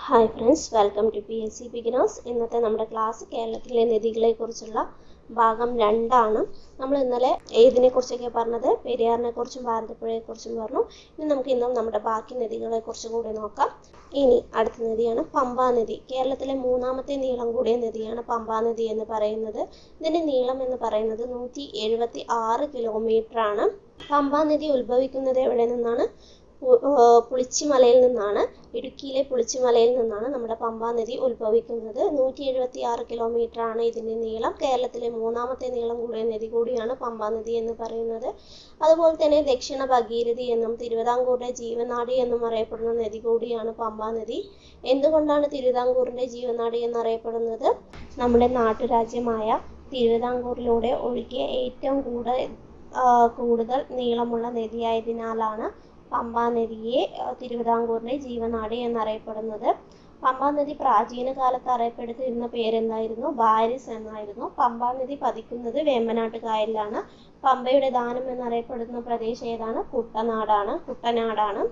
Hi friends, welcome to PSC beginners. ഇന്നത്തെ നമ്മുടെ class കേരളത്തിലെ നദികളെക്കുറിച്ചുള്ള ഭാഗം 2 നമ്മൾ ഇന്നലെ ഏതിനെക്കുറിച്ചൊക്കെ പറഞ്ഞത്? പെരിയാറിനെ കുറിച്ചും ഭാരതപ്പുഴയെക്കുറിച്ചും പറഞ്ഞു. ഇന്നും നമ്മുടെ ബാക്കി നദികളെക്കുറിച്ച് കൂടി നോക്കാം. ഇനി അടുത്ത നദിയാണ് പമ്പാ നദി. കേരളത്തിലെ 3ാമത്തെ നീളം കൂടിയ നദിയാണ് പമ്പാ നദി എന്ന് പറയുന്നത്. ഇതിൻ്റെ നീളം എന്ന് പറയുന്നത് 176 കിലോമീറ്റർ ആണ്. പമ്പാ നദി ഉത്ഭവിക്കുന്നത് എവിടെ നിന്നാണ്? പുളിച്ചിമലയിൽ നിന്നാണ്. ഇടുക്കിയിലെ പുളിച്ചിമലയിൽ നിന്നാണ് നമ്മുടെ പമ്പാ നദി ഉത്ഭവിക്കുന്നത്. 176 കിലോമീറ്റർ ആണ് ഇതിൻ്റെ നീളം. കേരളത്തിലെ 3ാമത്തെ നീളം കൂടിയ നദി കൂടിയാണ് പമ്പാ നദി എന്ന് പറയുന്നത്. അതുപോലെ തന്നെ ദക്ഷിണ ഭഗീരഥി എന്നും തിരുവിതാംകൂറിന്റെ ജീവനാഡി എന്നും അറിയപ്പെടുന്ന നദി കൂടിയാണ് പമ്പാ നദി. എന്തുകൊണ്ടാണ് തിരുവിതാംകൂറിന്റെ ജീവനാഡി എന്നറിയപ്പെടുന്നത്? നമ്മുടെ നാട്ടുരാജ്യമായ തിരുവിതാംകൂറിലൂടെ ഒഴുകിയ ഏറ്റവും കൂടുതൽ നീളമുള്ള നദിയായതിനാലാണ് പമ്പാ നദിയെ തിരുവിതാംകൂറിന്റെ ജീവനാഡി എന്നറിയപ്പെടുന്നത്. പമ്പാ നദി പ്രാചീന കാലത്ത് അറിയപ്പെടുത്തിയിരുന്ന പേരെന്തായിരുന്നു? ബാരിസ് എന്നായിരുന്നു. പമ്പാ നദി പതിക്കുന്നത് വേമ്പനാട്ട് കായലിലാണ്. പമ്പയുടെ ദാനം എന്നറിയപ്പെടുന്ന പ്രദേശം ഏതാണ്? കുട്ടനാടാണ്.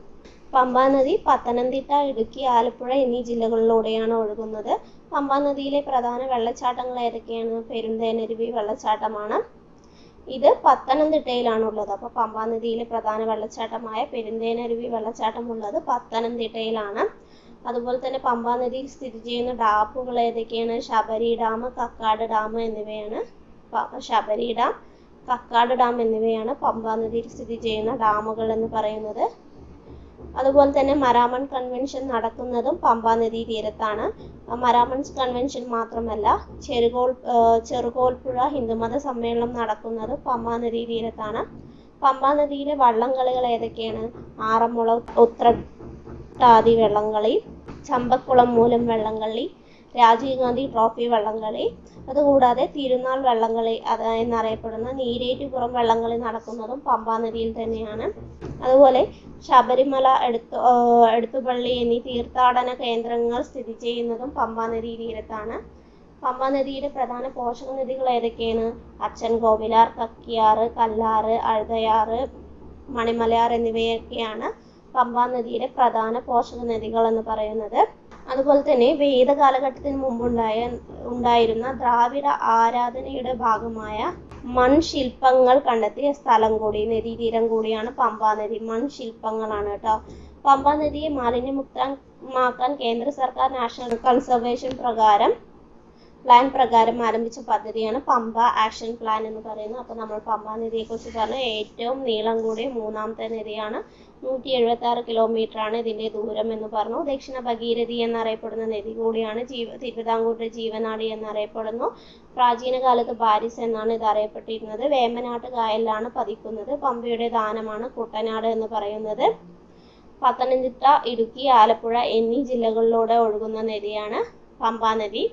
പമ്പാ നദി പത്തനംതിട്ട, ഇടുക്കി, ആലപ്പുഴ എന്നീ ജില്ലകളിലൂടെയാണ് ഒഴുകുന്നത്. പമ്പാ നദിയിലെ പ്രധാന വെള്ളച്ചാട്ടങ്ങൾ ഏതൊക്കെയാണ്? പെരുന്തേനരുവി വെള്ളച്ചാട്ടമാണ്. ഇത് പത്തനംതിട്ടയിലാണുള്ളത്. അപ്പോൾ പമ്പാ നദിയിലെ പ്രധാന വെള്ളച്ചാട്ടമായ പെരുന്തേനരുവി വെള്ളച്ചാട്ടം ഉള്ളത് പത്തനംതിട്ടയിലാണ്. അതുപോലെ തന്നെ പമ്പാ നദിയിൽ സ്ഥിതി ചെയ്യുന്ന ഡാമുകൾ ഏതൊക്കെയാണ്? ശബരി ഡാം, കക്കാട് ഡാം എന്നിവയാണ്. ശബരി ഡാം, കക്കാട് ഡാം എന്നിവയാണ് പമ്പാ നദിയിൽ സ്ഥിതി ചെയ്യുന്ന ഡാമുകൾ എന്ന് പറയുന്നത്. അതുപോലെ തന്നെ മരാമൺ കൺവെൻഷൻ നടക്കുന്നതും പമ്പാ നദീ തീരത്താണ്. മരാമൺ കൺവെൻഷൻ മാത്രമല്ല, ചെറുകോൽപ്പുഴ ഹിന്ദുമത സമ്മേളനം നടക്കുന്നതും പമ്പാ നദീ തീരത്താണ്. പമ്പാ നദിയിലെ വള്ളംകളികൾ ഏതൊക്കെയാണ്? ആറന്മുള ഉത്രട്ടാതി വള്ളംകളി, ചമ്പക്കുളം മൂലം വള്ളംകളി, രാജീവ് ഗാന്ധി ട്രോഫി വള്ളംകളി. അതുകൂടാതെ തിരുനാൾ വള്ളംകളി എന്നറിയപ്പെടുന്ന നീരേറ്റുപുറം വള്ളംകളി നടക്കുന്നതും പമ്പാ നദിയിൽ തന്നെയാണ്. അതുപോലെ ശബരിമല, എടുത്തുപള്ളി എന്നീ തീർത്ഥാടന കേന്ദ്രങ്ങൾ സ്ഥിതി ചെയ്യുന്നതും പമ്പാ നദീ തീരത്താണ്. പമ്പാ നദിയുടെ പ്രധാന പോഷക നദികൾ ഏതൊക്കെയാണ്? അച്ചൻകോവിലാർ, കക്കിയാറ്, കല്ലാറ്, അഴുതയാറ്, മണിമലയാർ എന്നിവയൊക്കെയാണ് പമ്പാ നദിയുടെ പ്രധാന പോഷക നദികൾ എന്ന് പറയുന്നത്. അതുപോലെ തന്നെ വേദകാലഘട്ടത്തിന് മുമ്പുണ്ടായിരുന്ന ദ്രാവിഡ ആരാധനയുടെ ഭാഗമായ മൺശില്പങ്ങൾ കണ്ടെത്തിയ സ്ഥലം കൂടി, നദീതീരം കൂടിയാണ് പമ്പാ നദി. മൺശില്പങ്ങളാണ് കേട്ടോ. പമ്പാ നദിയെ മാലിന്യമുക്തമാക്കാൻ കേന്ദ്ര സർക്കാർ നാഷണൽ കൺസർവേഷൻ പ്ലാൻ പ്രകാരം ആരംഭിച്ച പദ്ധതിയാണ് പമ്പ ആക്ഷൻ പ്ലാൻ എന്ന് പറയുന്നത്. അപ്പോൾ നമ്മൾ പമ്പാ നദിയെക്കുറിച്ച് പറഞ്ഞു. ഏറ്റവും നീളം കൂടിയ 3ാമത്തെ നദിയാണ്. 176 കിലോമീറ്റർ ആണ് ഇതിൻ്റെ ദൂരം എന്ന് പറഞ്ഞു. ദക്ഷിണ ഭഗീരഥി എന്നറിയപ്പെടുന്ന നദി കൂടിയാണ്. തിരുവിതാംകൂറിന്റെ ജീവനാഡി എന്നറിയപ്പെടുന്നു. പ്രാചീന കാലത്ത് ബാരിസ് എന്നാണ് ഇത് അറിയപ്പെട്ടിരുന്നത്. വേമ്പനാട്ട് കായലിലാണ് പതിക്കുന്നത്. പമ്പയുടെ ദാനമാണ് കുട്ടനാട് എന്ന് പറയുന്നത്. പത്തനംതിട്ട, ഇടുക്കി, ആലപ്പുഴ എന്നീ ജില്ലകളിലൂടെ ഒഴുകുന്ന നദിയാണ് പമ്പാ നദി.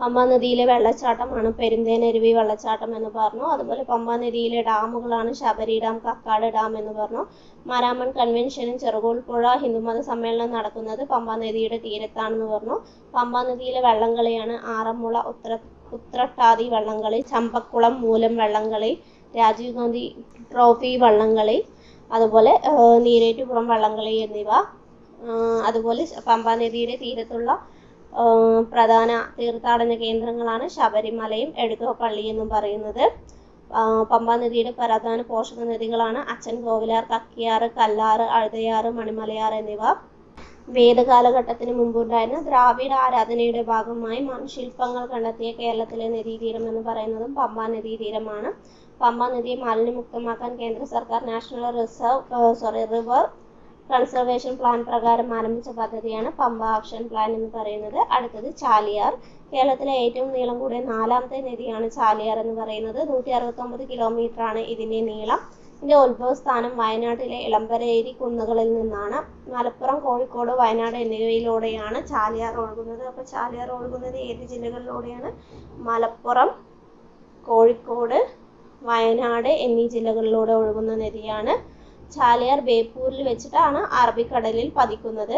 പമ്പാ നദിയിലെ വെള്ളച്ചാട്ടമാണ് പെരുന്തേനരുവി വെള്ളച്ചാട്ടം എന്ന് പറഞ്ഞു. അതുപോലെ പമ്പാ നദിയിലെ ഡാമുകളാണ് ശബരി ഡാം, കക്കാട് ഡാം എന്ന് പറഞ്ഞു. മരാമൺ കൺവെൻഷനും ചെറുകോൽപ്പുഴ ഹിന്ദുമത സമ്മേളനം നടക്കുന്നത് പമ്പാ നദിയുടെ തീരത്താണെന്ന് പറഞ്ഞു. പമ്പാ നദിയിലെ വള്ളംകളിയാണ് ആറന്മുള ഉത്രട്ടാതി വള്ളംകളി, ചമ്പക്കുളം മൂലം വള്ളംകളി, രാജീവ് ഗാന്ധി ട്രോഫി വള്ളംകളി, അതുപോലെ നീരേറ്റുപുറം വള്ളംകളി എന്നിവ. അതുപോലെ പമ്പാ നദിയുടെ തീരത്തുള്ള പ്രധാന തീർത്ഥാടന കേന്ദ്രങ്ങളാണ് ശബരിമലയും എടുത്തുപള്ളി എന്നും പറയുന്നത്. പമ്പാ നദിയുടെ പ്രധാന പോഷക നദികളാണ് അച്ചൻകോവിലാർ, കക്കിയാറ്, കല്ലാറ്, അഴുതയാറ്, മണിമലയാർ എന്നിവ. വേദകാലഘട്ടത്തിന് മുമ്പുണ്ടായിരുന്ന ദ്രാവിഡ ആരാധനയുടെ ഭാഗമായി മൺശില്പങ്ങൾ കണ്ടെത്തിയ കേരളത്തിലെ നദീതീരം എന്ന് പറയുന്നതും പമ്പാ നദീതീരമാണ്. പമ്പാ നദിയെ മാലിന്യമുക്തമാക്കാൻ കേന്ദ്ര സർക്കാർ നാഷണൽ റിവർ കൺസർവേഷൻ പ്ലാൻ പ്രകാരം ആരംഭിച്ച പദ്ധതിയാണ് പമ്പ ആക്ഷൻ പ്ലാൻ എന്ന് പറയുന്നത്. അടുത്തത് ചാലിയാർ. കേരളത്തിലെ ഏറ്റവും നീളം കൂടിയ 4ാമത്തെ നദിയാണ് ചാലിയാർ എന്ന് പറയുന്നത്. 169 കിലോമീറ്റർ ആണ് ഇതിൻ്റെ നീളം. ഇതിൻ്റെ ഉത്ഭവസ്ഥാനം വയനാട്ടിലെ ഇളമ്പരേരി കുന്നുകളിൽ നിന്നാണ്. മലപ്പുറം, കോഴിക്കോട്, വയനാട് എന്നിവയിലൂടെയാണ് ചാലിയാർ ഒഴുകുന്നത്. അപ്പോൾ ചാലിയാർ ഒഴുകുന്നത് ഏത് ജില്ലകളിലൂടെയാണ്? മലപ്പുറം, കോഴിക്കോട്, വയനാട് എന്നീ ജില്ലകളിലൂടെ ഒഴുകുന്ന നദിയാണ്. ചാലിയാർ ബേപ്പൂരിൽ വെച്ചിട്ടാണ് അറബിക്കടലിൽ പതിക്കുന്നത്.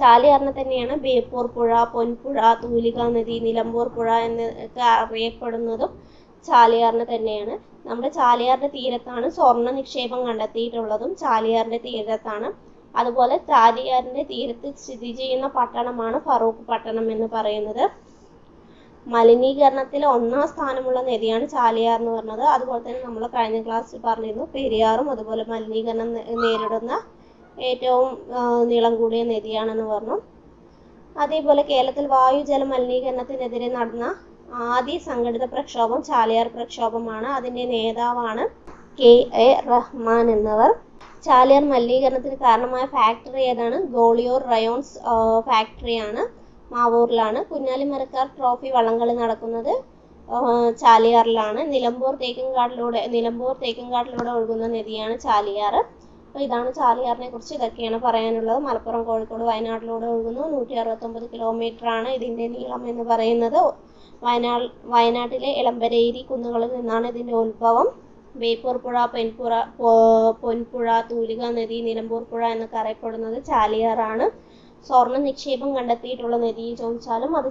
ചാലിയാറിനെ തന്നെയാണ് ബേപ്പൂർ പുഴ, പൊൻപുഴ, തൂലിക നദി, നിലമ്പൂർ പുഴ എന്നൊക്കെ അറിയപ്പെടുന്നതും ചാലിയാറിനെ തന്നെയാണ്. നമ്മുടെ ചാലിയാറിന്റെ തീരത്താണ് സ്വർണ്ണ നിക്ഷേപം കണ്ടെത്തിയിട്ടുള്ളതും ചാലിയാറിന്റെ തീരത്താണ്. അതുപോലെ ചാലിയാറിന്റെ തീരത്ത് സ്ഥിതി ചെയ്യുന്ന പട്ടണമാണ് ഫറൂഖ് പട്ടണം എന്ന് പറയുന്നത്. മലിനീകരണത്തിൽ 1ാം സ്ഥാനമുള്ള നദിയാണ് ചാലിയാർ എന്ന് പറഞ്ഞത്. അതുപോലെ തന്നെ നമ്മൾ കഴിഞ്ഞ ക്ലാസ്സിൽ പറഞ്ഞിരുന്നു പെരിയാറും അതുപോലെ മലിനീകരണം നേരിടുന്ന ഏറ്റവും നീളം കൂടിയ നദിയാണെന്ന് പറഞ്ഞു. അതേപോലെ കേരളത്തിൽ വായുജല മലിനീകരണത്തിനെതിരെ നടന്ന ആദ്യ സംഘടിത പ്രക്ഷോഭം ചാലിയാർ പ്രക്ഷോഭമാണ്. അതിന്റെ നേതാവാണ് KA റഹ്മാൻ എന്നവർ. ചാലിയാർ മലിനീകരണത്തിന് കാരണമായ ഫാക്ടറി ഏതാണ്? ഗോളിയോർ റയോൺസ് ഫാക്ടറിയാണ്, മാവൂറിലാണ്. കുഞ്ഞാലിമരക്കാർ ട്രോഫി വള്ളംകളി നടക്കുന്നത് ചാലിയാറിലാണ്. നിലമ്പൂർ തേക്കിൻകാട്ടിലൂടെ ഒഴുകുന്ന നദിയാണ് ചാലിയാർ. അപ്പോൾ ഇതാണ് ചാലിയാറിനെ കുറിച്ച്, ഇതൊക്കെയാണ് പറയാനുള്ളത്. മലപ്പുറം, കോഴിക്കോട്, വയനാട്ടിലൂടെ ഒഴുകുന്നു. 169 കിലോമീറ്റർ ആണ് ഇതിന്റെ നീളം എന്ന് പറയുന്നത്. വയനാട്ടിലെ ഇളമ്പരേരി കുന്നുകളിൽ നിന്നാണ് ഇതിന്റെ ഉത്ഭവം. ബേപ്പൂർ പുഴ, പൊൻപുഴ, തൂലിക നദി, നിലമ്പൂർ പുഴ എന്നൊക്കെ അറിയപ്പെടുന്നത് ചാലിയാറാണ്. സ്വർണ്ണ നിക്ഷേപം കണ്ടെത്തിയിട്ടുള്ള നദി ചോദിച്ചാലും അത്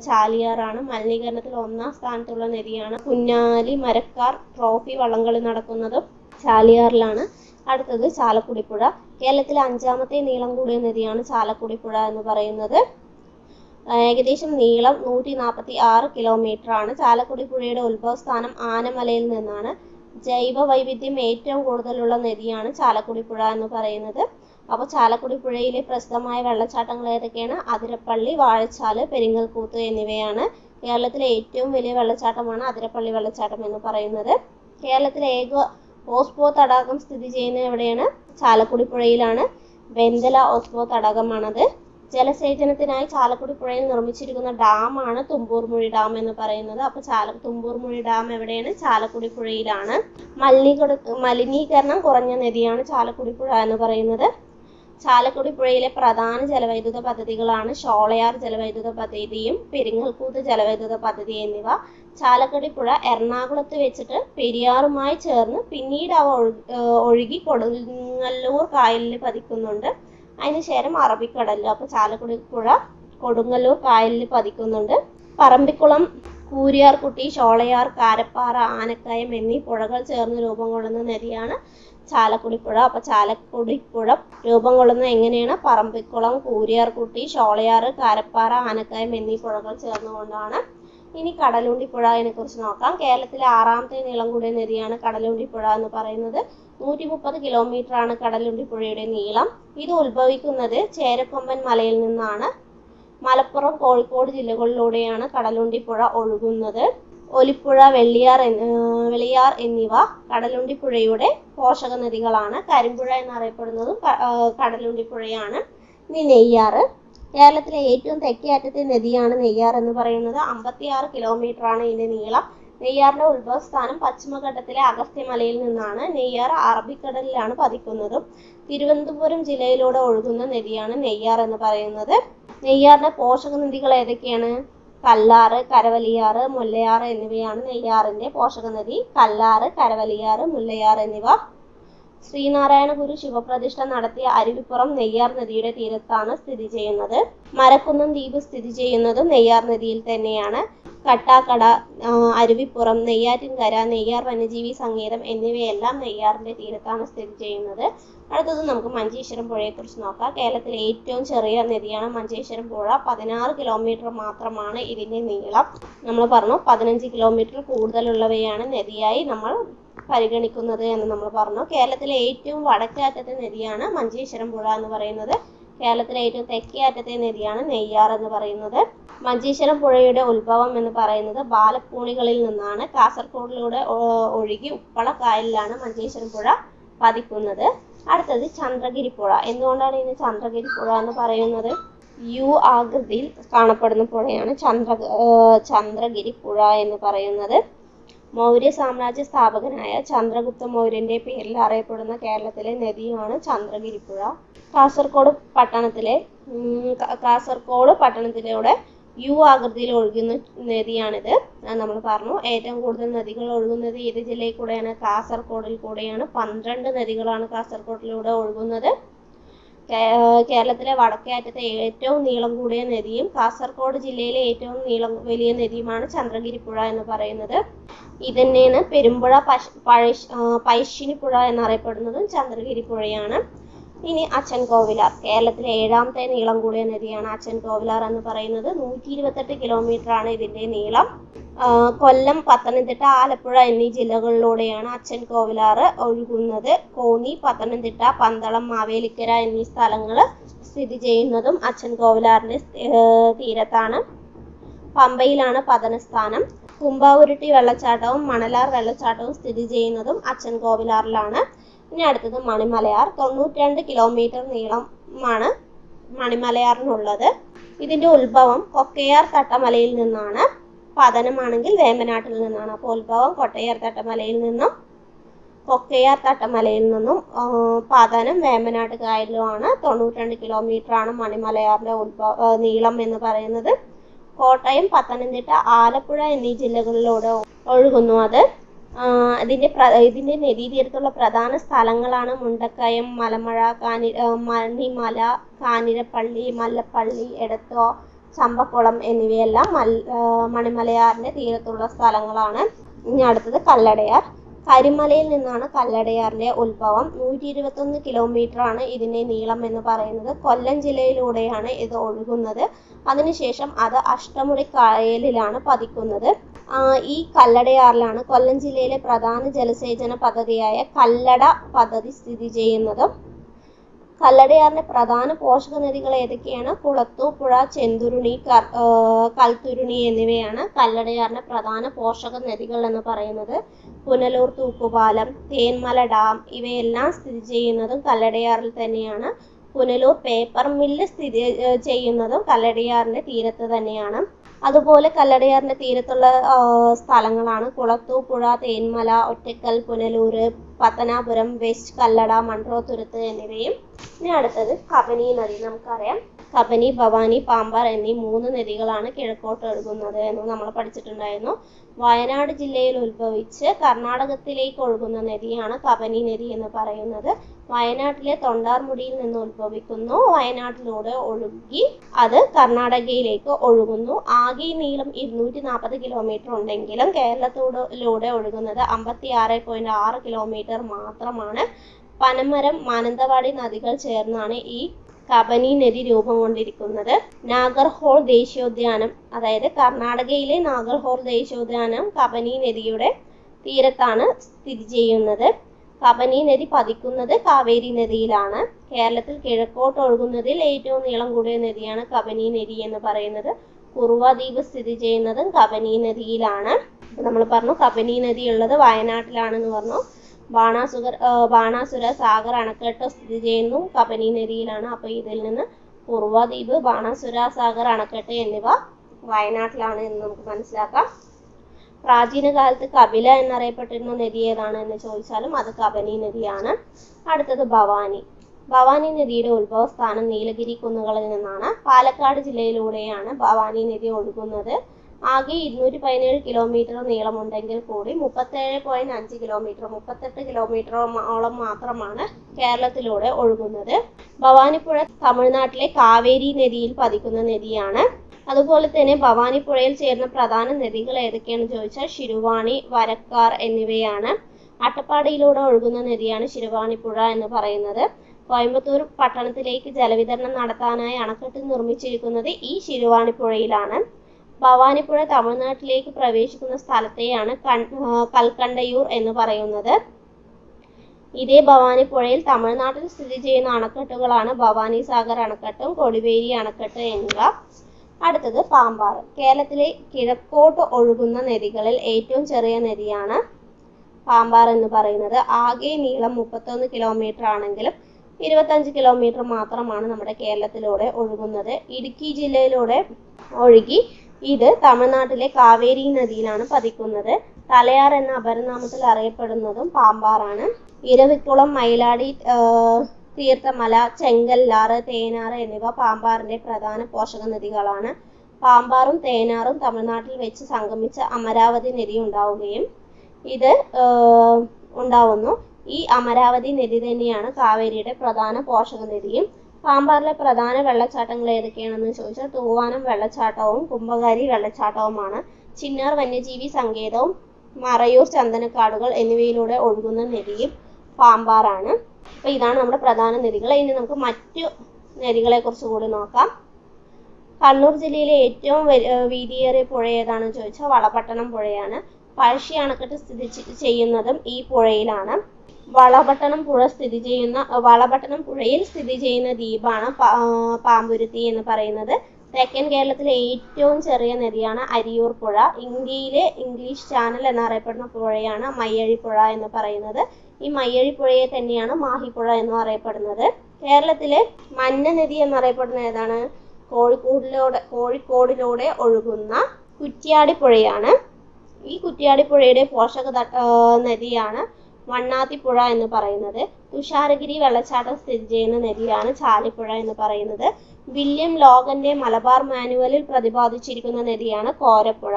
ചാലിയാറാണ്. മലിനീകരണത്തിൽ 1ാം സ്ഥാനത്തുള്ള നദിയാണ്. കുഞ്ഞാലിമരക്കാർ ട്രോഫി വള്ളംകളി നടക്കുന്നത് ചാലിയാറിലാണ്. അടുത്തത് ചാലക്കുടി പുഴ. കേരളത്തിലെ 5ാമത്തെ നീളം കൂടിയ നദിയാണ് ചാലക്കുടി പുഴ എന്ന് പറയുന്നത്. ഏകദേശം നീളം 146 കിലോമീറ്റർ ആണ്. ചാലക്കുടി പുഴയുടെ ഉത്ഭവസ്ഥാനം ആനമലയിൽ നിന്നാണ്. ജൈവ വൈവിധ്യം ഏറ്റവും കൂടുതലുള്ള നദിയാണ് ചാലക്കുടി പുഴ എന്ന് പറയുന്നത്. അപ്പോൾ ചാലക്കുടി പുഴയിലെ പ്രസിദ്ധമായ വെള്ളച്ചാട്ടങ്ങൾ ഏതൊക്കെയാണ്? അതിരപ്പള്ളി, വാഴച്ചാല്, പെരിങ്ങൽകൂത്ത് എന്നിവയാണ്. കേരളത്തിലെ ഏറ്റവും വലിയ വെള്ളച്ചാട്ടമാണ് അതിരപ്പള്ളി വെള്ളച്ചാട്ടം എന്ന് പറയുന്നത്. കേരളത്തിലെ ഏക ഓസ്ബോ തടാകം സ്ഥിതി ചെയ്യുന്നത് എവിടെയാണ്? ചാലക്കുടി പുഴയിലാണ്. വെന്തല ഓസ്ബോ തടാകമാണത്. ജലസേചനത്തിനായി ചാലക്കുടി പുഴയിൽ നിർമ്മിച്ചിരിക്കുന്ന ഡാമാണ് തുമ്പൂർമുഴി ഡാം എന്ന് പറയുന്നത്. അപ്പോൾ തുമ്പൂർമുഴി ഡാം എവിടെയാണ്? ചാലക്കുടി പുഴയിലാണ്. മലിനീകരണം കുറഞ്ഞ നദിയാണ് ചാലക്കുടി പുഴ എന്ന് പറയുന്നത്. ചാലക്കുടി പുഴയിലെ പ്രധാന ജലവൈദ്യുത പദ്ധതികളാണ് ഷോളയാർ ജലവൈദ്യുത പദ്ധതിയും പെരിങ്ങൽകൂത്ത് ജലവൈദ്യുത പദ്ധതി എന്നിവ. ചാലക്കുടി പുഴ എറണാകുളത്ത് വെച്ചിട്ട് പെരിയാറുമായി ചേർന്ന് പിന്നീട് അവ ഒഴുകി കൊടുങ്ങല്ലൂർ കായലിൽ പതിക്കുന്നുണ്ട്. അതിനുശേഷം അറബിക്കടലിൽ. അപ്പോൾ ചാലക്കുടി പുഴ കൊടുങ്ങല്ലൂർ കായലിൽ പതിക്കുന്നുണ്ട്. പറമ്പിക്കുളം, കൂരിയാർകുട്ടി, ഷോളയാർ, കാരപ്പാറ, ആനക്കയം എന്നീ പുഴകൾ ചേർന്ന് രൂപം കൊള്ളുന്ന നദിയാണ് ചാലക്കുടി പുഴ. അപ്പോൾ ചാലക്കുടി പുഴ രൂപം കൊള്ളുന്ന എങ്ങനെയാണ്? പറമ്പിക്കുളം, കൂരിയാർകുട്ടി, ഷോളയാർ, കാരപ്പാറ, ആനക്കയം എന്നീ പുഴകൾ ചേർന്നുകൊണ്ടാണ്. ഇനി കടലുണ്ടി പുഴയെ കുറിച്ച് നോക്കാം. കേരളത്തിലെ 6ാമത്തെ നീളം കൂടിയ നദിയാണ് കടലുണ്ടി പുഴ എന്ന് പറയുന്നത്. 130 കിലോമീറ്റർ ആണ് കടലുണ്ടി പുഴയുടെ നീളം. ഇത് ഉത്ഭവിക്കുന്നത് ചേരക്കൊമ്പൻ മലയിൽ നിന്നാണ്. മലപ്പുറം, കോഴിക്കോട് ജില്ലകളിലൂടെയാണ് കടലുണ്ടി പുഴ ഒഴുകുന്നത്. ഒലിപ്പുഴ, വെളിയാർ എന്നിവ കടലുണ്ടി പുഴയുടെ പോഷക നദികളാണ്. കരിമ്പുഴ എന്നറിയപ്പെടുന്നതും കടലുണ്ടി പുഴയാണ്. ഇനി നെയ്യാറ്. കേരളത്തിലെ ഏറ്റവും തെക്കേ അറ്റത്തെ നദിയാണ് നെയ്യാർ എന്ന് പറയുന്നത്. 56 കിലോമീറ്റർ ആണ് ഇതിന്റെ നീളം. നെയ്യാറിന്റെ ഉത്ഭവസ്ഥാനം പശ്ചിമഘട്ടത്തിലെ അഗസ്ത്യമലയിൽ നിന്നാണ്. നെയ്യാർ അറബിക്കടലിലാണ് പതിക്കുന്നതും. തിരുവനന്തപുരം ജില്ലയിലൂടെ ഒഴുകുന്ന നദിയാണ് നെയ്യാർ എന്ന് പറയുന്നത്. നെയ്യാറിന്റെ പോഷക നദികൾ ഏതൊക്കെയാണ്? കല്ലാറ്, കരവലിയാറ്, മുല്ലയാറ് എന്നിവയാണ് നെയ്യാറിന്റെ പോഷക നദി. കല്ലാറ്, കരവലിയാറ്, മുല്ലയാറ് എന്നിവ. ശ്രീനാരായണ ഗുരു ശിവപ്രതിഷ്ഠ നടത്തിയ അരുവിപ്പുറം നെയ്യാർ നദിയുടെ തീരത്താണ് സ്ഥിതി ചെയ്യുന്നത്. മരക്കുന്നം ദ്വീപ് സ്ഥിതി ചെയ്യുന്നതും നെയ്യാർ നദിയിൽ തന്നെയാണ്. കട്ടാക്കട, അരുവിപ്പുറം, നെയ്യാറ്റിൻകര, നെയ്യാർ വന്യജീവി സങ്കേതം എന്നിവയെല്ലാം നെയ്യാറിന്റെ തീരത്താണ് സ്ഥിതി ചെയ്യുന്നത്. അടുത്തത് നമുക്ക് മഞ്ചേശ്വരം പുഴയെക്കുറിച്ച് നോക്കാം. കേരളത്തിലെ ഏറ്റവും ചെറിയ നദിയാണ് മഞ്ചേശ്വരം പുഴ. 16 കിലോമീറ്റർ മാത്രമാണ് ഇതിന്റെ നീളം. നമ്മൾ പറഞ്ഞു 15 കിലോമീറ്റർ കൂടുതലുള്ളവയാണ് നദിയായി നമ്മൾ പരിഗണിക്കുന്നത് എന്ന് നമ്മൾ പറഞ്ഞു. കേരളത്തിലെ ഏറ്റവും വടക്കേ അറ്റത്തെ നദിയാണ് മഞ്ചേശ്വരം പുഴ എന്ന് പറയുന്നത്. കേരളത്തിലെ ഏറ്റവും തെക്കേ അറ്റത്തെ നദിയാണ് നെയ്യാർ എന്ന് പറയുന്നത്. മഞ്ചേശ്വരം പുഴയുടെ ഉത്ഭവം എന്ന് പറയുന്നത് ബാലപ്പൂണികളിൽ നിന്നാണ്. കാസർഗോഡിലൂടെ ഒഴുകി ഉപ്പള കായലിലാണ് മഞ്ചേശ്വരം പുഴ പതിക്കുന്നത്. അടുത്തത് ചന്ദ്രഗിരി പുഴ. എന്തുകൊണ്ടാണ് ഇതിന് ചന്ദ്രഗിരി പുഴ എന്ന് പറയുന്നത്? യു ആകൃതിയിൽ കാണപ്പെടുന്ന പുഴയാണ് ചന്ദ്രഗിരി പുഴ എന്ന് പറയുന്നത്. മൗര്യ സാമ്രാജ്യ സ്ഥാപകനായ ചന്ദ്രഗുപ്ത മൗര്യന്റെ പേരിൽ അറിയപ്പെടുന്ന കേരളത്തിലെ നദിയാണ് ചന്ദ്രഗിരി പുഴ. കാസർഗോഡ് പട്ടണത്തിലൂടെ യു ആകൃതിയിൽ ഒഴുകുന്ന നദിയാണിത്. നമ്മൾ പറഞ്ഞു ഏറ്റവും കൂടുതൽ നദികൾ ഒഴുകുന്നത് ഏത് ജില്ലയിൽ കൂടെയാണ്? കാസർഗോഡിൽ കൂടെയാണ്. 12 നദികളാണ് കാസർഗോഡിലൂടെ ഒഴുകുന്നത്. കേരളത്തിലെ വടക്കേ അറ്റത്തെ ഏറ്റവും നീളം കൂടിയ നദിയും കാസർഗോഡ് ജില്ലയിലെ ഏറ്റവും വലിയ നദിയുമാണ് ചന്ദ്രഗിരി പുഴ എന്ന് പറയുന്നത്. ഇതന്നെയാണ് പെരുമ്പുഴ, പൈശ്ശിനി പുഴ എന്നറിയപ്പെടുന്നതും ചന്ദ്രഗിരി പുഴയാണ്. ഇനി അച്ചൻകോവിലാർ, കേരളത്തിലെ 7ാമത്തെ നീളം കൂടിയ നദിയാണ് അച്ചൻകോവിലാർ എന്ന് പറയുന്നത്. 128 കിലോമീറ്റർ ആണ് ഇതിന്റെ നീളം. കൊല്ലം, പത്തനംതിട്ട, ആലപ്പുഴ എന്നീ ജില്ലകളിലൂടെയാണ് അച്ചൻകോവിലാർ ഒഴുകുന്നത്. കോന്നി, പത്തനംതിട്ട, പന്തളം, മാവേലിക്കര എന്നീ സ്ഥലങ്ങൾ സ്ഥിതി ചെയ്യുന്നതും അച്ചൻകോവിലാറിന്റെ തീരത്താണ്. പമ്പയിലാണ് പതനസ്ഥാനം. കുമ്പാവുരുട്ടി വെള്ളച്ചാട്ടവും മണലാർ വെള്ളച്ചാട്ടവും സ്ഥിതി ചെയ്യുന്നതും അച്ചൻകോവിലാറിലാണ്. ഇനി അടുത്തത് മണിമലയാർ. 92 കിലോമീറ്റർ നീളമാണ് മണിമലയാറിനുള്ളത്. ഇതിന്റെ ഉത്ഭവം കൊക്കയാർ തട്ടമലയിൽ നിന്നാണ്. പതനമാണെങ്കിൽ വേമ്പനാട്ടിൽ നിന്നാണ്. അപ്പോൾ ഉത്ഭവം കൊട്ടയാർ തട്ടമലയിൽ നിന്നും കൊക്കയാർ തട്ടമലയിൽ നിന്നും പതനം വേമ്പനാട്ട് കായലിലുമാണ്. 92 കിലോമീറ്റർ ആണ് മണിമലയാറിന്റെ നീളം എന്ന് പറയുന്നത്. കോട്ടയം, പത്തനംതിട്ട, ആലപ്പുഴ എന്നീ ജില്ലകളിലൂടെ ഒഴുകുന്നു അത്. ഇതിന്റെ നദീതീരത്തുള്ള പ്രധാന സ്ഥലങ്ങളാണ് മുണ്ടക്കയം, മലമഴ, മണിമല, കാഞ്ഞിരപ്പള്ളി, മല്ലപ്പള്ളി, എടത്വ, ചമ്പക്കുളം എന്നിവയെല്ലാം മണിമലയാറിന്റെ തീരത്തുള്ള സ്ഥലങ്ങളാണ്. ഇനി അടുത്തത് കല്ലടയാർ. കരിമലയിൽ നിന്നാണ് കല്ലടയാറിന്റെ ഉത്ഭവം. 121 കിലോമീറ്റർ ആണ് ഇതിന്റെ നീളം എന്ന് പറയുന്നത്. കൊല്ലം ജില്ലയിലൂടെയാണ് ഇത് ഒഴുകുന്നത്. അതിനുശേഷം അത് അഷ്ടമുടി കായലിലാണ് പതിക്കുന്നത്. ഈ കല്ലടയാറിലാണ് കൊല്ലം ജില്ലയിലെ പ്രധാന ജലസേചന പദ്ധതിയായ കല്ലട പദ്ധതി സ്ഥിതി ചെയ്യുന്നത്. കല്ലടയാറിന്റെ പ്രധാന പോഷക നദികൾ ഏതൊക്കെയാണ്? കുളത്തൂപ്പുഴ, ചെന്തുരുണി, കൽത്തുരുണി എന്നിവയാണ് കല്ലടയാറിന്റെ പ്രധാന പോഷക നദികൾ എന്ന് പറയുന്നത്. പുനലൂർ തൂക്കുപാലം, തേന്മല ഡാം ഇവയെല്ലാം സ്ഥിതി ചെയ്യുന്നതും കല്ലടയാറിൽ തന്നെയാണ്. പുനലൂർ പേപ്പർ മില്ല് സ്ഥിതി ചെയ്യുന്നതും കല്ലടയാറിന്റെ തീരത്ത് തന്നെയാണ്. അതുപോലെ കല്ലടയാറിന്റെ തീരത്തുള്ള സ്ഥലങ്ങളാണ് കുളത്തൂപ്പുഴ, തേന്മല, ഒറ്റക്കൽ, പുനലൂര്, പത്തനാപുരം, വെസ്റ്റ് കല്ലട, മൺട്രോത്തുരുത്ത് എന്നിവയും. ഇനി അടുത്തത് കബനി നദി. നമുക്കറിയാം കബനി, ഭവാനി, പാമ്പാർ എന്നീ 3 നദികളാണ് കിഴക്കോട്ട് ഒഴുകുന്നത് എന്ന് നമ്മൾ പഠിച്ചിട്ടുണ്ടായിരുന്നു. വയനാട് ജില്ലയിൽ ഉത്ഭവിച്ച് കർണാടകത്തിലേക്ക് ഒഴുകുന്ന നദിയാണ് കബനി നദി എന്ന് പറയുന്നത്. വയനാട്ടിലെ തൊണ്ടാർമുടിയിൽ നിന്ന് ഉത്ഭവിക്കുന്നു. വയനാട്ടിലൂടെ ഒഴുകി അത് കർണാടകയിലേക്ക് ഒഴുകുന്നു. ആകെ നീളം 240 കിലോമീറ്റർ ഉണ്ടെങ്കിലും കേരളത്തിലൂടെ ഒഴുകുന്നത് 56.6 കിലോമീറ്റർ മാത്രമാണ്. പനമരം, മാനന്തവാടി നദികൾ ചേർന്നാണ് ഈ കബനി നദി രൂപം കൊണ്ടിരിക്കുന്നത്. നാഗർഹോൾ ദേശീയോദ്യാനം, അതായത് കർണാടകയിലെ നാഗർഹോൾ ദേശീയോദ്യാനം കബനി നദിയുടെ തീരത്താണ് സ്ഥിതി ചെയ്യുന്നത്. കബനി നദി പതിക്കുന്നത് കാവേരി നദിയിലാണ്. കേരളത്തിൽ കിഴക്കോട്ട് ഒഴുകുന്നതിൽ ഏറ്റവും നീളം കൂടിയ നദിയാണ് കബനി നദി എന്ന് പറയുന്നത്. കുറുവ ദ്വീപ് സ്ഥിതി ചെയ്യുന്നതും കബനി നദിയിലാണ്. നമ്മൾ പറഞ്ഞു കബനി നദി ഉള്ളത് വയനാട്ടിലാണെന്ന് പറഞ്ഞു. ബാണാസുര സാഗർ അണക്കെട്ട് സ്ഥിതി ചെയ്യുന്നു കബനി നദിയിലാണ്. അപ്പോൾ ഇതിൽ നിന്ന് കുറുവ ദ്വീപ്, ബാണാസുര സാഗർ അണക്കെട്ട് എന്നിവ വയനാട്ടിലാണ് എന്ന് നമുക്ക് മനസ്സിലാക്കാം. പ്രാചീന കാലത്ത് കപില എന്നറിയപ്പെട്ടിരുന്ന നദി ഏതാണ് എന്ന് ചോദിച്ചാലും അത് കബനി നദിയാണ്. അടുത്തത് ഭവാനി. ഭവാനി നദിയുടെ ഉത്ഭവസ്ഥാനം നീലഗിരി കുന്നുകളിൽ നിന്നാണ്. പാലക്കാട് ജില്ലയിലൂടെയാണ് ഭവാനി നദി ഒഴുകുന്നത്. ആകെ 217 കിലോമീറ്റർ നീളമുണ്ടെങ്കിൽ കൂടി 37.5 കിലോമീറ്റർ 38 കിലോമീറ്ററോളം മാത്രമാണ് കേരളത്തിലൂടെ ഒഴുകുന്നത്. ഭവാനിപ്പുഴ തമിഴ്നാട്ടിലെ കാവേരി നദിയിൽ പതിക്കുന്ന നദിയാണ്. അതുപോലെ തന്നെ ഭവാനിപ്പുഴയിൽ ചേർന്ന പ്രധാന നദികൾ ഏതൊക്കെയാണെന്ന് ചോദിച്ചാൽ ശിരുവാണി, വരക്കാർ എന്നിവയാണ്. അട്ടപ്പാടിയിലൂടെ ഒഴുകുന്ന നദിയാണ് ശിരുവാണിപ്പുഴ എന്ന് പറയുന്നത്. കോയമ്പത്തൂർ പട്ടണത്തിലേക്ക് ജലവിതരണം നടത്താനായി അണക്കെട്ട് നിർമ്മിച്ചിരിക്കുന്നത് ഈ ശിരുവാണിപ്പുഴയിലാണ്. ഭവാനിപ്പുഴ തമിഴ്നാട്ടിലേക്ക് പ്രവേശിക്കുന്ന സ്ഥലത്തെയാണ് കൽക്കണ്ടയൂർ എന്ന് പറയുന്നത്. ഇതേ ഭവാനിപ്പുഴയിൽ തമിഴ്നാട്ടിൽ സ്ഥിതി ചെയ്യുന്ന അണക്കെട്ടുകളാണ് ഭവാനി സാഗർ അണക്കെട്ടും കൊടിവേരി അണക്കെട്ട് എന്നിവ. അടുത്തത് പാമ്പാർ. കേരളത്തിലെ കിഴക്കോട്ട് ഒഴുകുന്ന നദികളിൽ ഏറ്റവും ചെറിയ നദിയാണ് പാമ്പാർ എന്ന് പറയുന്നത്. ആകെ നീളം 31 കിലോമീറ്റർ ആണെങ്കിലും 25 കിലോമീറ്റർ മാത്രമാണ് നമ്മുടെ കേരളത്തിലൂടെ ഒഴുകുന്നത്. ഇടുക്കി ജില്ലയിലൂടെ ഒഴുകി ഇത് തമിഴ്നാട്ടിലെ കാവേരി നദിയിലാണ് പതിക്കുന്നത്. തലയാർ എന്ന അപരനാമത്തിൽ അറിയപ്പെടുന്നതും പാമ്പാറാണ്. ഇരവിക്കുളം, മയിലാടി, തീർത്ഥമല, ചെങ്കല്ലാറ്, തേനാറ് എന്നിവ പാമ്പാറിന്റെ പ്രധാന പോഷക നദികളാണ്. പാമ്പാറും തേനാറും തമിഴ്നാട്ടിൽ വെച്ച് സംഗമിച്ച അമരാവതി നദി ഉണ്ടാവുന്നു. ഈ അമരാവതി നദി തന്നെയാണ് കാവേരിയുടെ പ്രധാന പോഷക നദിയും. പാമ്പാറിലെ പ്രധാന വെള്ളച്ചാട്ടങ്ങൾ ഏതൊക്കെയാണെന്ന് ചോദിച്ചാൽ തൂവാനം വെള്ളച്ചാട്ടവും കുംഭകാരി വെള്ളച്ചാട്ടവുമാണ്. ചിന്നാർ വന്യജീവി സങ്കേതവും മറയൂർ ചന്ദനക്കാടുകൾ എന്നിവയിലൂടെ ഒഴുകുന്ന നദിയും പാമ്പാറാണ്. അപ്പോൾ ഇതാണ് നമ്മുടെ പ്രധാന നദികൾ. ഇനി നമുക്ക് മറ്റു നദികളെ കുറിച്ച് കൂടി നോക്കാം. കണ്ണൂർ ജില്ലയിലെ ഏറ്റവും വീതിയേറിയ പുഴ ഏതാണെന്ന് ചോദിച്ചാൽ വളപട്ടണം പുഴയാണ്. പഴശ്ശി അണക്കെട്ട് സ്ഥിതി ചെയ്യുന്നതും ഈ പുഴയിലാണ്. വളപട്ടണം പുഴയിൽ സ്ഥിതി ചെയ്യുന്ന ദ്വീപാണ് പാമ്പുരുത്തി എന്ന് പറയുന്നത്. തെക്കൻ കേരളത്തിലെ ഏറ്റവും ചെറിയ നദിയാണ് അരിയൂർ പുഴ. ഇന്ത്യയിലെ ഇംഗ്ലീഷ് ചാനൽ എന്നറിയപ്പെടുന്ന പുഴയാണ് മയ്യഴിപ്പുഴ എന്ന് പറയുന്നത്. ഈ മയ്യഴിപ്പുഴയെ തന്നെയാണ് മാഹിപ്പുഴ എന്നും അറിയപ്പെടുന്നത്. കേരളത്തിലെ മഞ്ഞ നദി എന്നറിയപ്പെടുന്ന ഏതാണ്? കോഴിക്കോടിലൂടെ ഒഴുകുന്ന കുറ്റ്യാടിപ്പുഴയാണ്. ഈ കുറ്റ്യാടിപ്പുഴയുടെ പോഷക നദിയാണ് വണ്ണാത്തിപ്പുഴ എന്ന് പറയുന്നത്. തുഷാരഗിരി വെള്ളച്ചാട്ടം സ്ഥിതി ചെയ്യുന്ന നദിയാണ് ചാലിപ്പുഴ എന്ന് പറയുന്നത്. വില്യം ലോഗന്റെ മലബാർ മാനുവലിൽ പ്രതിപാദിച്ചിരിക്കുന്ന നദിയാണ് കോരപ്പുഴ.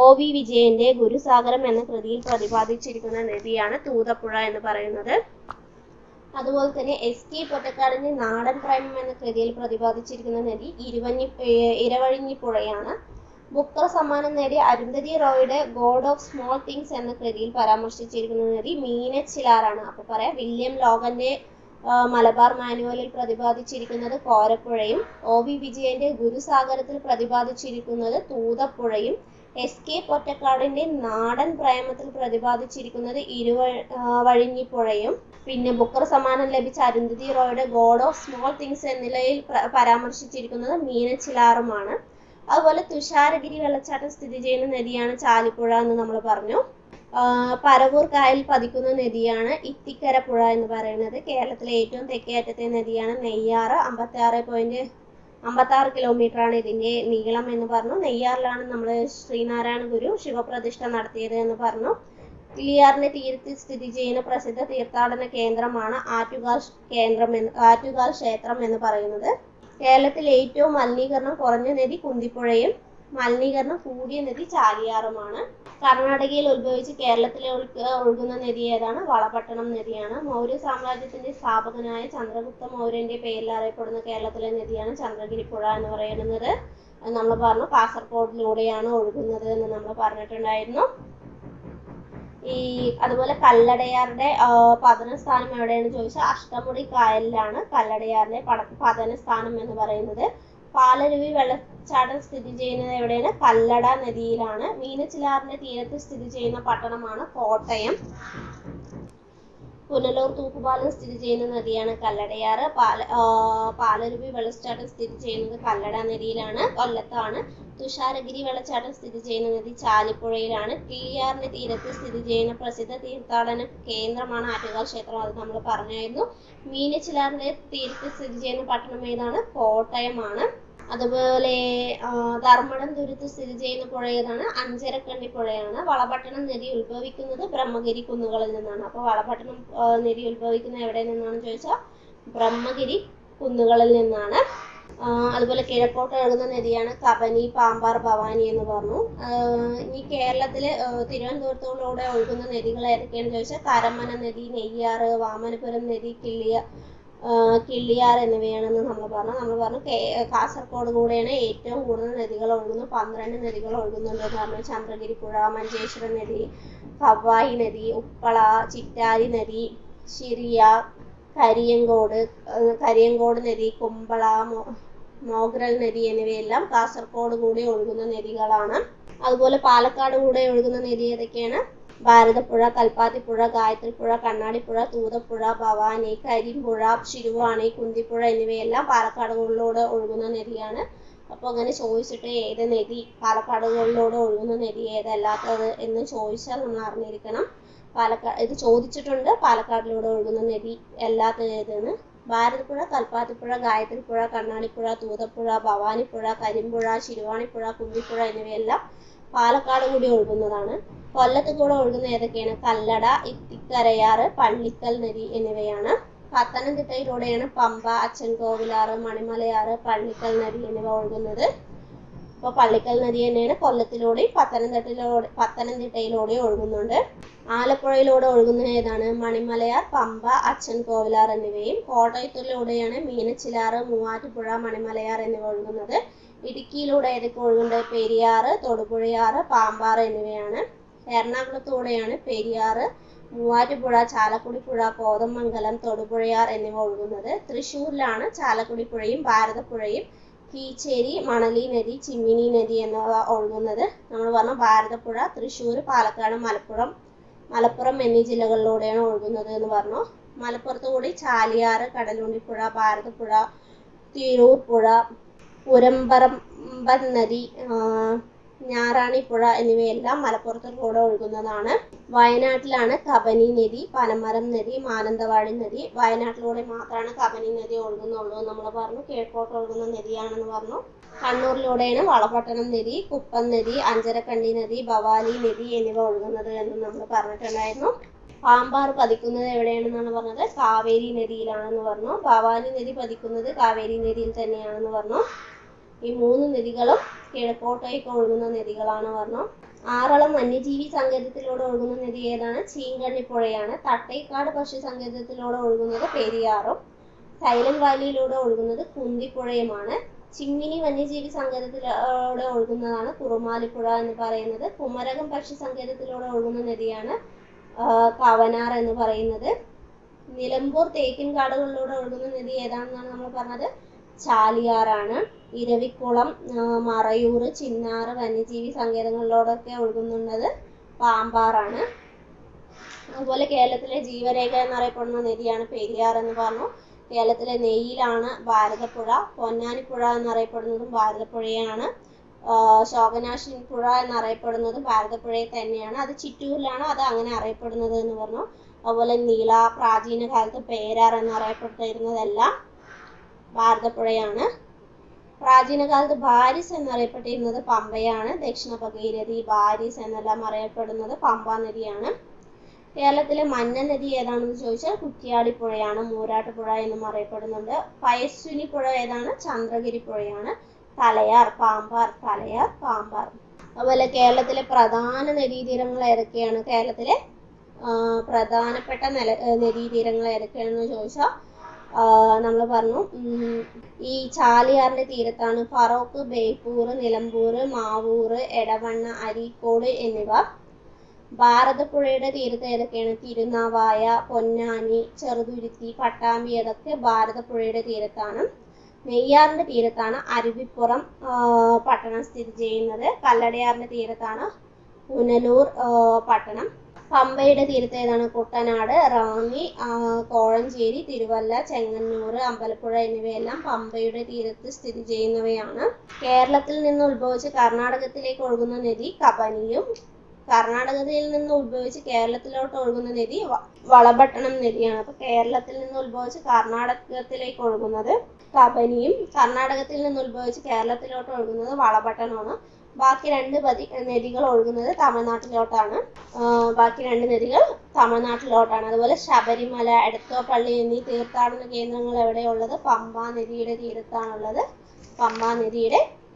OV വിജയന്റെ ഗുരുസാഗരം എന്ന കൃതിയിൽ പ്രതിപാദിച്ചിരിക്കുന്ന നദിയാണ് തൂതപ്പുഴ എന്ന് പറയുന്നത്. അതുപോലെ തന്നെ SK പൊറ്റക്കാടിന്റെ നാടൻ പ്രേമം എന്ന കൃതിയിൽ പ്രതിപാദിച്ചിരിക്കുന്ന നദി ഇരവഴിഞ്ഞിപ്പുഴയാണ്. ബുക്കർ സമ്മാനം നേടിയ അരുന്ധതി റോയുടെ ഗോഡ് ഓഫ് സ്മോൾ തിങ്സ് എന്ന കൃതിയിൽ പരാമർശിച്ചിരിക്കുന്ന നദി മീനച്ചിലാറാണ്. അപ്പോൾ പറയാം, വില്യം ലോഗന്റെ മലബാർ മാനുവലിൽ പ്രതിപാദിച്ചിരിക്കുന്നത് കോരപ്പുഴയും OV വിജയന്റെ ഗുരുസാഗരത്തിൽ പ്രതിപാദിച്ചിരിക്കുന്നത് തൂതപ്പുഴയും SK പൊറ്റക്കാടിന്റെ നാടൻ പ്രേമത്തിൽ പ്രതിപാദിച്ചിരിക്കുന്നത് ഇരുവഴിഞ്ഞിപ്പുഴയും പിന്നെ ബുക്കർ സമ്മാനം ലഭിച്ച അരുന്ധതി റോയുടെ ഗോഡ് ഓഫ് സ്മോൾ തിങ്സ് എന്നിലയിൽ പരാമർശിച്ചിരിക്കുന്നത് മീനച്ചിലാറുമാണ്. അതുപോലെ തുഷാരഗിരി വെള്ളച്ചാട്ടം സ്ഥിതി ചെയ്യുന്ന നദിയാണ് ചാലിപ്പുഴ എന്ന് നമ്മൾ പറഞ്ഞു. പരവൂർ കായൽ പതിക്കുന്ന നദിയാണ് ഇത്തിക്കര പുഴ എന്ന് പറയുന്നത്. കേരളത്തിലെ ഏറ്റവും തെക്കേ അറ്റത്തെ നദിയാണ് നെയ്യാറ്. 56 കിലോമീറ്ററാണ് ഇതിന്റെ നീളം എന്ന് പറഞ്ഞു. നെയ്യാറിലാണ് നമ്മൾ ശ്രീനാരായണ ഗുരു ശിവപ്രതിഷ്ഠ നടത്തിയത് എന്ന് പറഞ്ഞു. കിളിയാറിന്റെ തീരത്തിൽ സ്ഥിതി ചെയ്യുന്ന പ്രസിദ്ധ തീർത്ഥാടന കേന്ദ്രമാണ് ആറ്റുകാൽ ക്ഷേത്രം എന്ന് പറയുന്നത്. കേരളത്തിൽ ഏറ്റവും മലിനീകരണം കുറഞ്ഞ നദി കുന്തിപ്പുഴയും മലിനീകരണം കൂടിയ നദി ചാലിയാറുമാണ്. കർണാടകയിൽ ഉത്ഭവിച്ച് കേരളത്തിലെ ഒഴുകുന്ന നദി ഏതാണ്? വളപട്ടണം നദിയാണ്. മൗര്യ സാമ്രാജ്യത്തിന്റെ സ്ഥാപകനായ ചന്ദ്രഗുപ്ത മൗര്യന്റെ പേരിൽ അറിയപ്പെടുന്ന കേരളത്തിലെ നദിയാണ് ചന്ദ്രഗിരി പുഴ എന്ന് പറയുന്നത്. നമ്മൾ പറഞ്ഞു കാസർഗോഡിലൂടെയാണ് ഒഴുകുന്നത് എന്ന് നമ്മൾ പറഞ്ഞിട്ടുണ്ടായിരുന്നു. അതുപോലെ കല്ലടയാറിന്റെ പതന സ്ഥാനം എവിടെയാണെന്ന് ചോദിച്ചാൽ അഷ്ടമുടി കായലിലാണ് കല്ലടയാറിന്റെ പതന സ്ഥാനം എന്ന് പറയുന്നത്. പാലരുവി വെള്ളച്ചാട്ടം സ്ഥിതി ചെയ്യുന്നത് എവിടെയാണ്? കല്ലട നദിയിലാണ്. മീനച്ചിലാറിന്റെ തീരത്ത് സ്ഥിതി ചെയ്യുന്ന പട്ടണമാണ് കോട്ടയം. പുനലൂർ തൂക്കുപാലം സ്ഥിതി ചെയ്യുന്ന നദിയാണ് കല്ലടയാറ്. പാലരുവി വെള്ളച്ചാട്ടം സ്ഥിതി ചെയ്യുന്നത് കല്ലട നദിയിലാണ്, കൊല്ലത്താണ്. തുഷാരഗിരി വെള്ളച്ചാട്ടം സ്ഥിതി ചെയ്യുന്ന നദി ചാലിപ്പുഴയിലാണ്. കിളിയാറിന്റെ തീരത്ത് സ്ഥിതി ചെയ്യുന്ന പ്രസിദ്ധ തീർത്ഥാടന കേന്ദ്രമാണ് ആറ്റുകാൽ ക്ഷേത്രം. അത് നമ്മൾ പറഞ്ഞായിരുന്നു. മീനച്ചിലാറിന്റെ തീരത്ത് സ്ഥിതി ചെയ്യുന്ന പട്ടണം ഏതാണ്? കോട്ടയമാണ്. അതുപോലെ ധർമ്മടം തുരുത്ത് സ്ഥിതി ചെയ്യുന്ന പുഴ ഏതാണ്? അഞ്ചരക്കണ്ണി പുഴയാണ്. വളപട്ടണം നദി ഉത്ഭവിക്കുന്നത് ബ്രഹ്മഗിരി കുന്നുകളിൽ നിന്നാണ്. അപ്പോൾ വളപട്ടണം നദി ഉത്ഭവിക്കുന്നത് എവിടെ നിന്നാണെന്ന് ചോദിച്ചാൽ ബ്രഹ്മഗിരി കുന്നുകളിൽ നിന്നാണ്. അതുപോലെ കിഴക്കോട്ട് ഒഴുകുന്ന നദിയാണ് കബനി, പാമ്പാർ, ഭവാനി എന്ന് പറഞ്ഞു. ഇനി കേരളത്തില് തിരുവനന്തപുരത്തോടെ ഒഴുകുന്ന നദികൾ ഏതൊക്കെയാണെന്ന് ചോദിച്ചാൽ കരമന നദി, നെയ്യാറ്, വാമനപുരം നദി, കിള്ളിയാർ എന്നിവയാണെന്ന് നമ്മൾ പറഞ്ഞു. കാസർഗോഡ് കൂടെയാണ് ഏറ്റവും കൂടുതൽ നദികൾ ഒഴുകുന്നു. 12 നദികൾ ഒഴുകുന്നുണ്ടെന്ന് പറഞ്ഞു. ചന്ദ്രഗിരി പുഴ, മഞ്ചേശ്വരം നദി, കവായി നദി, ഉപ്പള, ചിറ്റാരി നദി, ശിരിയ, കരിയങ്കോട് നദി, കുമ്പള, മോഗ്രൽ നദി എന്നിവയെല്ലാം കാസർഗോഡ് കൂടി ഒഴുകുന്ന നദികളാണ്. അതുപോലെ പാലക്കാട് കൂടെ ഒഴുകുന്ന നദി ഏതൊക്കെയാണ്? ഭാരതപ്പുഴ, കൽപ്പാത്തിപ്പുഴ, ഗായത്രിപ്പുഴ, കണ്ണാടിപ്പുഴ, തൂതപ്പുഴ, ഭവാനി, കരിമ്പുഴ, ശിരുവാണി, കുന്തിപ്പുഴ എന്നിവയെല്ലാം പാലക്കാടുകളിലൂടെ ഒഴുകുന്ന നദിയാണ്. അപ്പോൾ അങ്ങനെ ചോദിച്ചിട്ട് ഏത് നദി പാലക്കാടുകളിലൂടെ ഒഴുകുന്ന നദി ഏതല്ലാത്തത് എന്ന് ചോദിച്ചാൽ നമ്മൾ അറിഞ്ഞിരിക്കണം. ഇത് ചോദിച്ചിട്ടുണ്ട്, പാലക്കാടിലൂടെ ഒഴുകുന്ന നദി അല്ലാത്തത് ഏതെന്ന്. ഭാരതപ്പുഴ, കൽപ്പാത്തിപ്പുഴ, ഗായത്രിപ്പുഴ, കണ്ണാടിപ്പുഴ, തൂതപ്പുഴ, ഭവാനിപ്പുഴ, കരിമ്പുഴ, ശിരുവാണിപ്പുഴ, കുന്തിപ്പുഴ എന്നിവയെല്ലാം പാലക്കാട് കൂടി ഒഴുകുന്നതാണ്. കൊല്ലത്ത് കൂടെ ഒഴുകുന്ന ഏതൊക്കെയാണ്? കല്ലട, ഇത്തിക്കരയാറ്, പള്ളിക്കൽ നദി എന്നിവയാണ്. പത്തനംതിട്ടയിലൂടെയാണ് പമ്പ, അച്ചൻകോവിലാറ്, മണിമലയാറ്, പള്ളിക്കൽ നദി എന്നിവ ഒഴുകുന്നത്. അപ്പോൾ പള്ളിക്കൽ നദി തന്നെയാണ് കൊല്ലത്തിലൂടെയും പത്തനംതിട്ടയിലൂടെയും ഒഴുകുന്നുണ്ട്. ആലപ്പുഴയിലൂടെ ഒഴുകുന്ന ഏതാണ്? മണിമലയാർ, പമ്പ, അച്ചൻകോവിലാർ എന്നിവയും. കോട്ടയത്തിലൂടെയാണ് മീനച്ചിലാറ്, മൂവാറ്റുപുഴ, മണിമലയാർ എന്നിവ ഒഴുകുന്നത്. ഇടുക്കിയിലൂടെ ഏതൊക്കെ ഒഴുകുന്നത്? പെരിയാറ്, തൊടുപുഴയാറ്, പാമ്പാറ് എന്നിവയാണ്. എറണാകുളത്തൂടെയാണ് പെരിയാറ്, മൂവാറ്റുപുഴ, ചാലക്കുടി പുഴ, കോതമംഗലം, തൊടുപുഴയാർ എന്നിവ ഒഴുകുന്നത്. തൃശ്ശൂരിലാണ് ചാലക്കുടി പുഴയും ഭാരതപ്പുഴയും, കീച്ചേരി, മണലി നദി, ചിമ്മിനി നദി എന്നിവ ഒഴുകുന്നത്. നമ്മൾ പറഞ്ഞു ഭാരതപ്പുഴ തൃശ്ശൂർ, പാലക്കാട്, മലപ്പുറം എന്നീ ജില്ലകളിലൂടെയാണ് ഒഴുകുന്നത് എന്ന് പറഞ്ഞു. മലപ്പുറത്ത് കൂടി ചാലിയാറ്, കടലുണ്ടിപ്പുഴ, ഭാരതപ്പുഴ, തിരൂർ പുഴ, പുരമ്പറമ്പൻ നദി, ഞാറാണിപ്പുഴ എന്നിവയെല്ലാം മലപ്പുറത്തിലൂടെ ഒഴുകുന്നതാണ്. വയനാട്ടിലാണ് കബനി നദി, പനമരം നദി, മാനന്തവാടി നദി. വയനാട്ടിലൂടെ മാത്രമാണ് കബനി നദി ഒഴുകുന്നുള്ളൂ നമ്മൾ പറഞ്ഞു. കിഴക്കോട്ട് ഒഴുകുന്ന നദിയാണെന്ന് പറഞ്ഞു. കണ്ണൂരിലൂടെയാണ് വളപട്ടണം നദി, കുപ്പം നദി, അഞ്ചരക്കണ്ടി നദി, ഭവാനി നദി എന്നിവ ഒഴുകുന്നത് എന്ന് നമ്മൾ പറഞ്ഞിട്ടുണ്ടായിരുന്നു. പാമ്പാർ പതിക്കുന്നത് എവിടെയാണെന്നാണ് പറഞ്ഞത്? കാവേരി നദിയിലാണെന്ന് പറഞ്ഞു. ഭവാനി നദി പതിക്കുന്നത് കാവേരി നദിയിൽ തന്നെയാണെന്ന് പറഞ്ഞു. ഈ 3 നദികളും കിഴക്കോട്ടേക്ക് ഒഴുകുന്ന നദികളാണ് പറഞ്ഞു. ആറളം വന്യജീവി സങ്കേതത്തിലൂടെ ഒഴുകുന്ന നദി ഏതാണ്? ചീങ്കണ്ണിപ്പുഴയാണ്. തട്ടേക്കാട് പക്ഷി സങ്കേതത്തിലൂടെ ഒഴുകുന്നത് പെരിയാറും. സൈലന്റ് വാലിയിലൂടെ ഒഴുകുന്നത് കുന്തിപ്പുഴയുമാണ്. ചിമ്മിനി വന്യജീവി സങ്കേതത്തിലൂടെ ഒഴുകുന്നതാണ് കുറുമാലിപ്പുഴ എന്ന് പറയുന്നത്. കുമരകം പക്ഷി സങ്കേതത്തിലൂടെ ഒഴുകുന്ന നദിയാണ് കവനാർ എന്ന് പറയുന്നത്. നിലമ്പൂർ തേക്കിൻ കാടുകളിലൂടെ ഒഴുകുന്ന നദി ഏതാണെന്നാണ് നമ്മൾ പറഞ്ഞത്? ചാലിയാറാണ്. ഇരവിക്കുളം, മറയൂർ, ചിന്നാറ് വന്യജീവി സങ്കേതങ്ങളിലൂടെയൊക്കെ ഒഴുകുന്നുള്ളത് പാമ്പാറാണ്. അതുപോലെ കേരളത്തിലെ ജീവരേഖ എന്നറിയപ്പെടുന്ന നദിയാണ് പെരിയാർ എന്ന് പറഞ്ഞു. കേരളത്തിലെ നെയ്യിലാണ് ഭാരതപ്പുഴ. പൊന്നാനിപ്പുഴ എന്നറിയപ്പെടുന്നതും ഭാരതപ്പുഴയാണ്. ശോകനാശിനി പുഴ എന്നറിയപ്പെടുന്നതും ഭാരതപ്പുഴയെ തന്നെയാണ്. അത് ചിറ്റൂരിലാണ് അത് അങ്ങനെ അറിയപ്പെടുന്നത് എന്ന് പറഞ്ഞു. അതുപോലെ നീല, പ്രാചീന കാലത്ത് പേരാർ എന്നറിയപ്പെട്ടിരുന്നതെല്ലാം ഭാരതപ്പുഴയാണ്. പ്രാചീന കാലത്ത് ബാരിസ് എന്നറിയപ്പെട്ടിരുന്നത് പമ്പയാണ്. ദക്ഷിണ ഭഗീരഥി, ബാരിസ് എന്നെല്ലാം അറിയപ്പെടുന്നത് പമ്പാ നദിയാണ്. കേരളത്തിലെ മഞ്ഞ നദി ഏതാണെന്ന് ചോദിച്ചാൽ കുറ്റ്യാടിപ്പുഴയാണ്. മൂരാട്ടുപുഴ എന്നും അറിയപ്പെടുന്നുണ്ട്. പയസ്വിനി പുഴ ഏതാണ്? ചന്ദ്രഗിരി പുഴയാണ്. തലയാർ, പാമ്പാർ. അതുപോലെ കേരളത്തിലെ പ്രധാന നദീതീരങ്ങൾ ഏതൊക്കെയാണ്? കേരളത്തിലെ പ്രധാനപ്പെട്ട നദീതീരങ്ങൾ ഏതൊക്കെയാണെന്ന് ചോദിച്ചാൽ നമ്മൾ പറഞ്ഞു ഈ ചാലിയാറിന്റെ തീരത്താണ് ഫറോക്ക്, ബേപ്പൂർ, നിലമ്പൂർ, മാവൂർ, എടവണ്ണ, അരീക്കോട് എന്നിവ. ഭാരതപ്പുഴയുടെ തീരത്ത് ഏതൊക്കെയാണ്? തിരുനാവായ, പൊന്നാനി, ചെറുതുരുത്തി, പട്ടാമ്പി അതൊക്കെ ഭാരതപ്പുഴയുടെ തീരത്താണ്. നെയ്യാറിന്റെ തീരത്താണ് അരുവിപ്പുറം പട്ടണം സ്ഥിതി ചെയ്യുന്നത്. കല്ലടയാറിന്റെ തീരത്താണ് പുനലൂർ പട്ടണം. പമ്പയുടെ തീരത്ത് ഏതാണ്? കുട്ടനാട്, റാന്നി, കോഴഞ്ചേരി, തിരുവല്ല, ചെങ്ങന്നൂർ, അമ്പലപ്പുഴ എന്നിവയെല്ലാം പമ്പയുടെ തീരത്ത് സ്ഥിതി ചെയ്യുന്നവയാണ്. കേരളത്തിൽ നിന്ന് ഉത്ഭവിച്ച് കർണാടകത്തിലേക്ക് ഒഴുകുന്ന നദി കബനിയും. കർണാടകത്തിൽ നിന്ന് ഉത്ഭവിച്ച് കേരളത്തിലോട്ട് ഒഴുകുന്ന നദി വളപട്ടണം നദിയാണ്. അപ്പൊ കേരളത്തിൽ നിന്ന് ഉത്ഭവിച്ച് കർണാടകത്തിലേക്ക് ഒഴുകുന്നത് കബനിയും, കർണാടകത്തിൽ നിന്ന് ഉത്ഭവിച്ച് കേരളത്തിലോട്ട് ഒഴുകുന്നത് വളപട്ടണമാണ്. ബാക്കി 2 നദികൾ ഒഴുകുന്നത് തമിഴ്നാട്ടിലോട്ടാണ്. അതുപോലെ ശബരിമല, എടത്വപ്പള്ളി എന്നീ തീർത്ഥാടന കേന്ദ്രങ്ങൾ എവിടെയുള്ളത്? പമ്പാ നദിയുടെ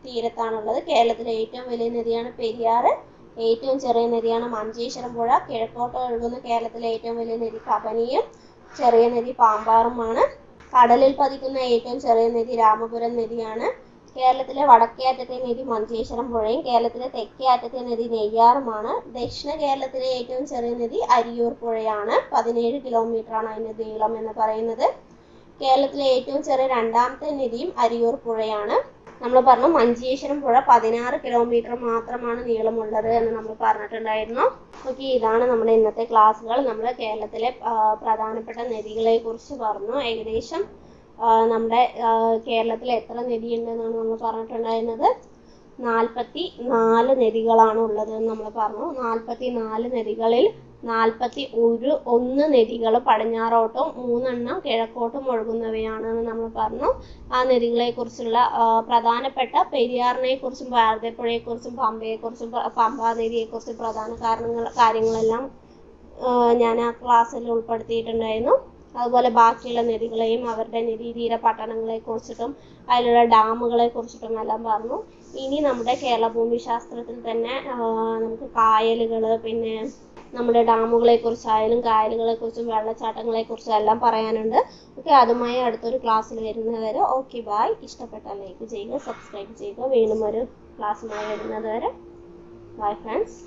തീരത്താണുള്ളത്. കേരളത്തിലെ ഏറ്റവും വലിയ നദിയാണ് പെരിയാർ. ഏറ്റവും ചെറിയ നദിയാണ് മഞ്ചേശ്വരം പുഴ. കിഴക്കോട്ട് ഒഴുകുന്ന കേരളത്തിലെ ഏറ്റവും വലിയ നദി കബനിയും ചെറിയ നദി പാമ്പാറുമാണ്. കടലിൽ പതിക്കുന്ന ഏറ്റവും ചെറിയ നദി രാമപുരം നദിയാണ്. കേരളത്തിലെ വടക്കേ അറ്റത്തെ നദി മഞ്ചേശ്വരം പുഴയും കേരളത്തിലെ തെക്കേ അറ്റത്തെ നദി നെയ്യാറുമാണ്. ദക്ഷിണ കേരളത്തിലെ ഏറ്റവും ചെറിയ നദി അരിയൂർ പുഴയാണ്. 17 കിലോമീറ്ററാണ് അതിന്റെ നീളം എന്ന് പറയുന്നത്. കേരളത്തിലെ ഏറ്റവും ചെറിയ രണ്ടാമത്തെ നദിയും അരിയൂർ പുഴയാണ്. നമ്മൾ പറഞ്ഞു മഞ്ചേശ്വരം പുഴ 16 കിലോമീറ്റർ മാത്രമാണ് നീളമുള്ളത് എന്ന് നമ്മൾ പറഞ്ഞിട്ടുണ്ടായിരുന്നു. ഓക്കെ, ഇതാണ് നമ്മുടെ ഇന്നത്തെ ക്ലാസ്സുകൾ. നമ്മൾ കേരളത്തിലെ പ്രധാനപ്പെട്ട നദികളെ കുറിച്ച് പറഞ്ഞു. ഏകദേശം നമ്മുടെ കേരളത്തിൽ എത്ര നദിയുണ്ടെന്നാണ് നമ്മൾ പറഞ്ഞിട്ടുണ്ടായിരുന്നത്? 44 നദികളാണ് ഉള്ളത് എന്ന് നമ്മൾ പറഞ്ഞു. 44 നദികളിൽ 41 നദികൾ പടിഞ്ഞാറോട്ടും 3 കിഴക്കോട്ടും ഒഴുകുന്നവയാണെന്ന് നമ്മൾ പറഞ്ഞു. ആ നദികളെ കുറിച്ചുള്ള പ്രധാനപ്പെട്ട പെരിയാറിനെ കുറിച്ചും ഭാരതപ്പുഴയെ കുറിച്ചും പമ്പയെ കുറിച്ചും പമ്പാ നദിയെ കുറിച്ചും പ്രധാന കാര്യങ്ങളെല്ലാം ഞാൻ ആ ക്ലാസ്സിൽ ഉൾപ്പെടുത്തിയിട്ടുണ്ടായിരുന്നു. അതുപോലെ ബാക്കിയുള്ള നദികളെയും അവരുടെ നദീതീര പട്ടണങ്ങളെ കുറിച്ചിട്ടും അതിലുള്ള ഡാമുകളെ കുറിച്ചിട്ടും എല്ലാം പറഞ്ഞു. ഇനി നമ്മുടെ കേരള ഭൂമിശാസ്ത്രത്തിൽ തന്നെ നമുക്ക് കായലുകൾ, പിന്നെ നമ്മുടെ ഡാമുകളെ കുറിച്ചായാലും കായലുകളെ കുറിച്ചും വെള്ളച്ചാട്ടങ്ങളെ കുറിച്ചും എല്ലാം പറയാനുണ്ട്. ഓക്കെ, അതുമായി അടുത്തൊരു ക്ലാസ്സിൽ വരുന്നവരെ ഓക്കെ ബൈ. ഇഷ്ടപ്പെട്ടാൽ ലൈക്ക് ചെയ്യുക, സബ്സ്ക്രൈബ് ചെയ്യുക. വീണ്ടും ഒരു ക്ലാസ്സുമായി വരുന്നത് വരെ ബൈ ഫ്രണ്ട്സ്.